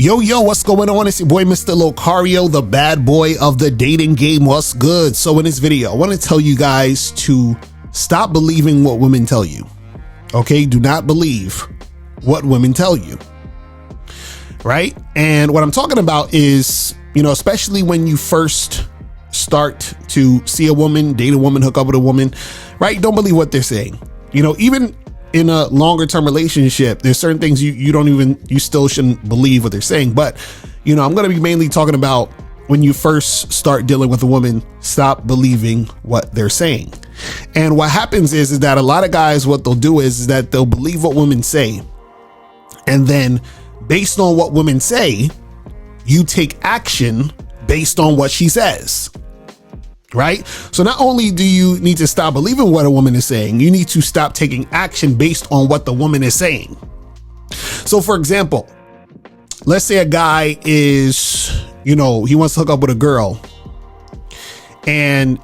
Yo, what's going on? It's your boy, Mr. Locario, the bad boy of the dating game. What's good? So in this video, I want to tell you guys to stop believing what women tell you. Okay? Do not believe what women tell you. Right? And what I'm talking about is, especially when you first start to see a woman, date a woman, hook up with a woman, right? Don't believe what they're saying. Even in a longer term relationship, there's certain things you still shouldn't believe what they're saying. But, I'm going to be mainly talking about when you first start dealing with a woman, stop believing what they're saying. And what happens is that a lot of guys, what they'll do is that they'll believe what women say. And then based on what women say, you take action based on what she says. Right? So not only do you need to stop believing what a woman is saying, you need to stop taking action based on what the woman is saying. So for example, let's say a guy is, he wants to hook up with a girl and,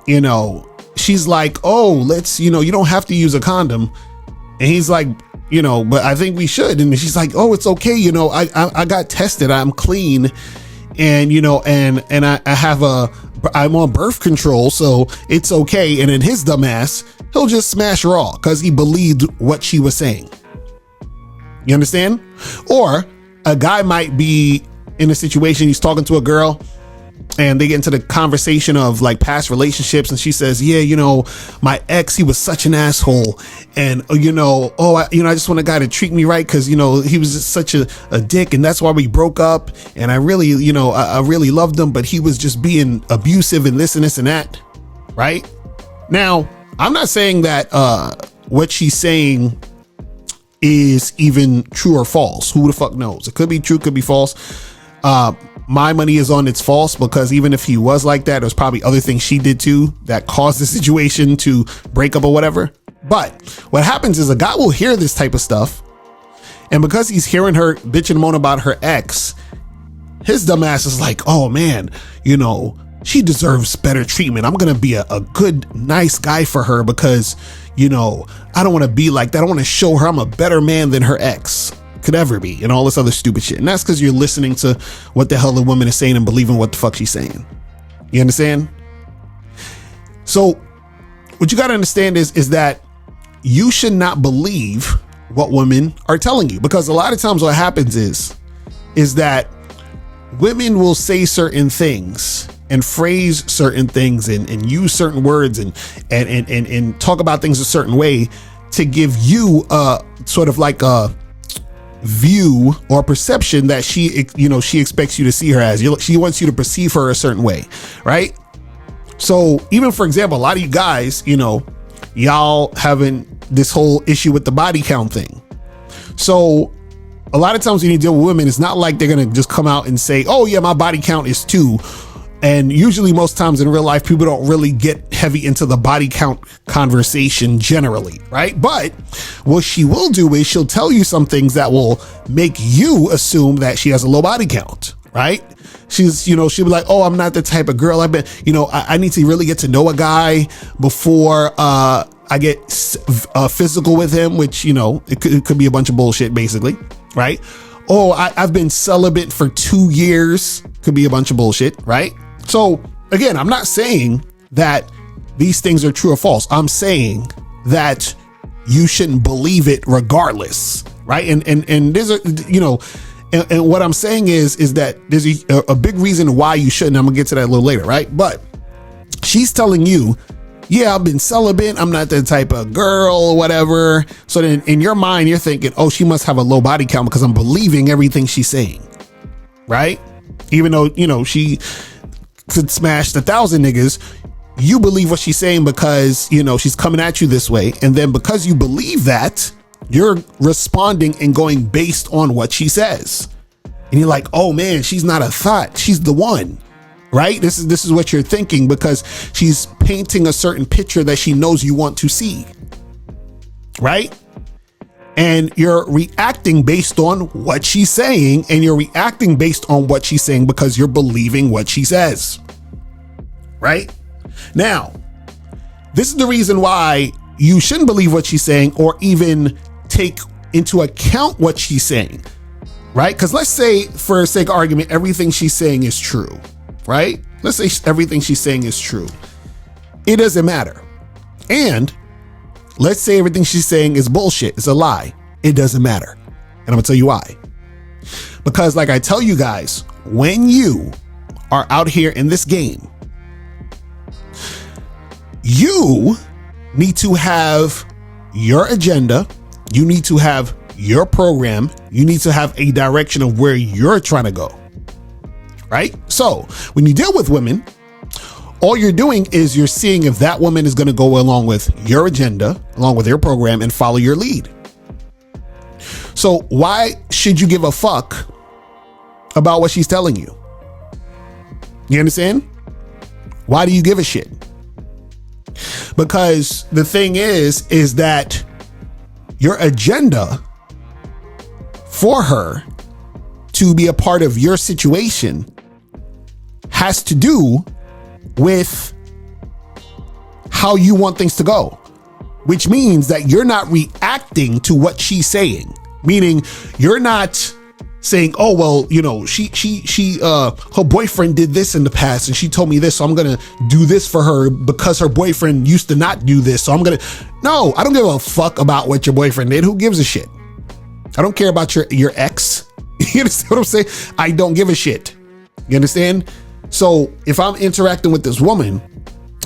she's like, oh, let's, you don't have to use a condom. And he's like, but I think we should. And she's like, oh, it's okay. I got tested. I'm clean. And, and I'm on birth control, so it's okay. And in his dumbass, he'll just smash her all because he believed what she was saying. You understand? Or a guy might be in a situation, he's talking to a girl and they get into the conversation of like past relationships. And she says, yeah, my ex, he was such an asshole. And, I just want a guy to treat me right. Cause, he was just such a dick. And that's why we broke up. And I really, I really loved him, but he was just being abusive and this and this and that. Right now, I'm not saying that what she's saying is even true or false. Who the fuck knows? It could be true, could be false. My money is on it's false, because even if he was like that, there's probably other things she did too that caused the situation to break up or whatever. But what happens is a guy will hear this type of stuff, and because he's hearing her bitch and moan about her ex, his dumb ass is like, oh man, she deserves better treatment. I'm gonna be a good, nice guy for her because, I don't want to be like that. I want to show her I'm a better man than her ex could ever be, and all this other stupid shit. And that's because you're listening to what the hell the woman is saying and believing what the fuck she's saying. You understand? So what you got to understand is that you should not believe what women are telling you, because a lot of times what happens is that women will say certain things and phrase certain things and use certain words and talk about things a certain way to give you a sort of like a view or perception that she expects you to see her as. She wants you to perceive her a certain way, right? So even for example, a lot of you guys, y'all having this whole issue with the body count thing. So a lot of times when you deal with women, it's not like they're gonna just come out and say, oh yeah, my body count is 2. And usually most times in real life, people don't really get heavy into the body count conversation generally, right? But what she will do is she'll tell you some things that will make you assume that she has a low body count, right? She'll be like, oh, I'm not the type of girl. I need to really get to know a guy before I get physical with him, which, it could be a bunch of bullshit basically, right? Oh, I've been celibate for 2 years. Could be a bunch of bullshit, right? So again, I'm not saying that these things are true or false. I'm saying that you shouldn't believe it regardless, right? And there's and what I'm saying is that there's a big reason why you shouldn't. I'm gonna get to that a little later, right? But she's telling you, yeah, I've been celibate. I'm not that type of girl or whatever. So then in your mind, you're thinking, oh, she must have a low body count because I'm believing everything she's saying, right? Even though, she could smash 1,000 niggas, you believe what she's saying because, she's coming at you this way. And then because you believe that, you're responding and going based on what she says. And you're like, oh man, she's not a thought. She's the one, right? This is what you're thinking because she's painting a certain picture that she knows you want to see, right? And you're reacting based on what she's saying, and you're reacting based on what she's saying because you're believing what she says, right? Now, this is the reason why you shouldn't believe what she's saying or even take into account what she's saying, right? Because let's say, for sake of argument, everything she's saying is true, right? Let's say everything she's saying is true. It doesn't matter. And let's say everything she's saying is bullshit. It's a lie. It doesn't matter. And I'm gonna tell you why. Because like I tell you guys, when you are out here in this game, you need to have your agenda. You need to have your program. You need to have a direction of where you're trying to go, right? So when you deal with women, all you're doing is you're seeing if that woman is going to go along with your agenda, along with your program, and follow your lead. So why should you give a fuck about what she's telling you? You understand? Why do you give a shit? Because the thing is that your agenda for her to be a part of your situation has to do with how you want things to go, which means that you're not reacting to what she's saying. Meaning you're not saying, oh, well, you know, her boyfriend did this in the past and she told me this, so I'm going to do this for her because her boyfriend used to not do this. So I'm going to, no, I don't give a fuck about what your boyfriend did. Who gives a shit? I don't care about your ex. You understand what I'm saying? I don't give a shit. You understand? So if I'm interacting with this woman,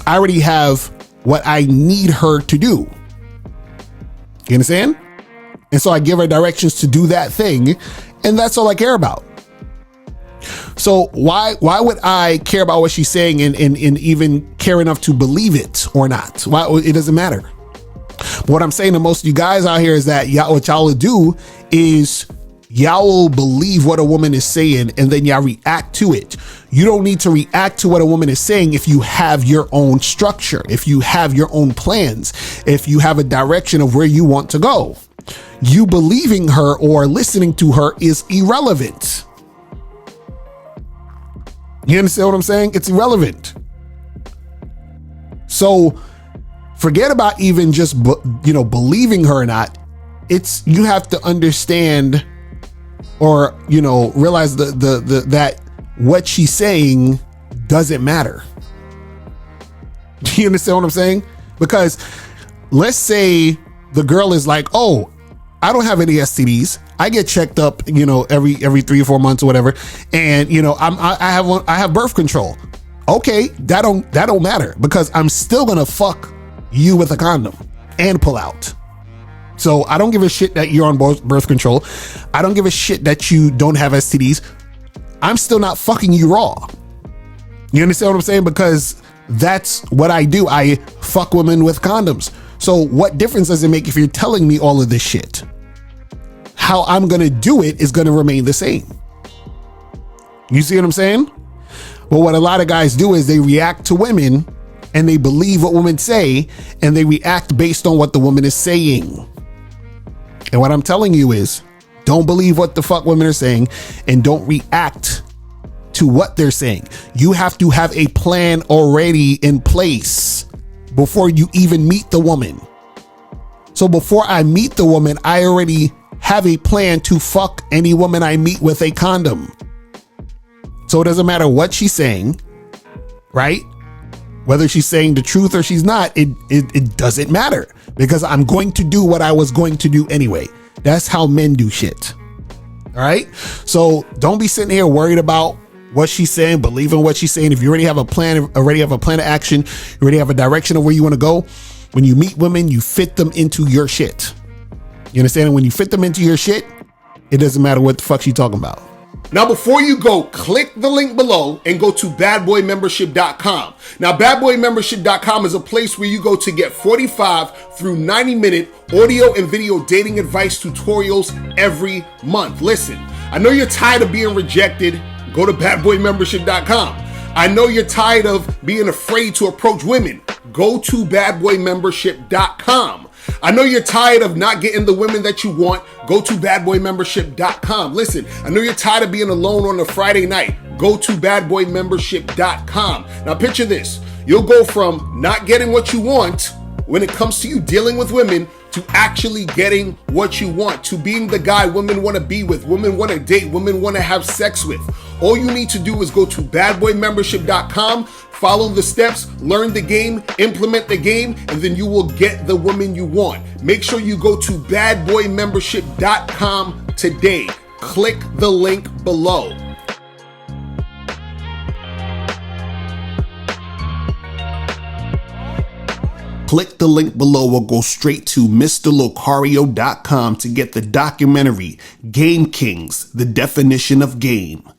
I already have what I need her to do. You understand? And so I give her directions to do that thing. And that's all I care about. So why would I care about what she's saying and even care enough to believe it or not? Why? It doesn't matter. But what I'm saying to most of you guys out here is that what y'all will do is y'all will believe what a woman is saying and then y'all react to it. You don't need to react to what a woman is saying if you have your own structure, if you have your own plans, if you have a direction of where you want to go. You believing her or listening to her is irrelevant. You understand what I'm saying? It's irrelevant. So forget about even just, believing her or not. It's, you have to understand or, realize that what she's saying doesn't matter. Do you understand what I'm saying? Because let's say the girl is like, oh, I don't have any STDs. I get checked up, every 3 or 4 months or whatever. And, I have birth control. Okay. That don't matter because I'm still going to fuck you with a condom and pull out. So I don't give a shit that you're on birth control. I don't give a shit that you don't have STDs. I'm still not fucking you raw. You understand what I'm saying? Because that's what I do. I fuck women with condoms. So what difference does it make if you're telling me all of this shit? How I'm going to do it is going to remain the same. You see what I'm saying? But what a lot of guys do is they react to women and they believe what women say and they react based on what the woman is saying. And what I'm telling you is don't believe what the fuck women are saying and don't react to what they're saying. You have to have a plan already in place before you even meet the woman. So before I meet the woman, I already have a plan to fuck any woman I meet with a condom. So it doesn't matter what she's saying, right? Whether she's saying the truth or she's not, it doesn't matter because I'm going to do what I was going to do anyway. That's how men do shit. All right. So don't be sitting here worried about what she's saying, believe in what she's saying. If you already have a plan, of action, you already have a direction of where you want to go. When you meet women, you fit them into your shit. You understand? And when you fit them into your shit, it doesn't matter what the fuck she's talking about. Now, before you go, click the link below and go to badboymembership.com. Now, badboymembership.com is a place where you go to get 45 through 90-minute audio and video dating advice tutorials every month. Listen, I know you're tired of being rejected. Go to badboymembership.com. I know you're tired of being afraid to approach women. Go to badboymembership.com. I know you're tired of not getting the women that you want. Go to badboymembership.com. Listen, I know you're tired of being alone on a Friday night. Go to badboymembership.com. Now picture this. You'll go from not getting what you want when it comes to you dealing with women to actually getting what you want, to being the guy women want to be with, women want to date, women want to have sex with. All you need to do is go to badboymembership.com, follow the steps, learn the game, implement the game, and then you will get the woman you want. Make sure you go to badboymembership.com today. Click the link below. Click the link below or go straight to mr.locario.com to get the documentary Game Kings, The Definition of Game.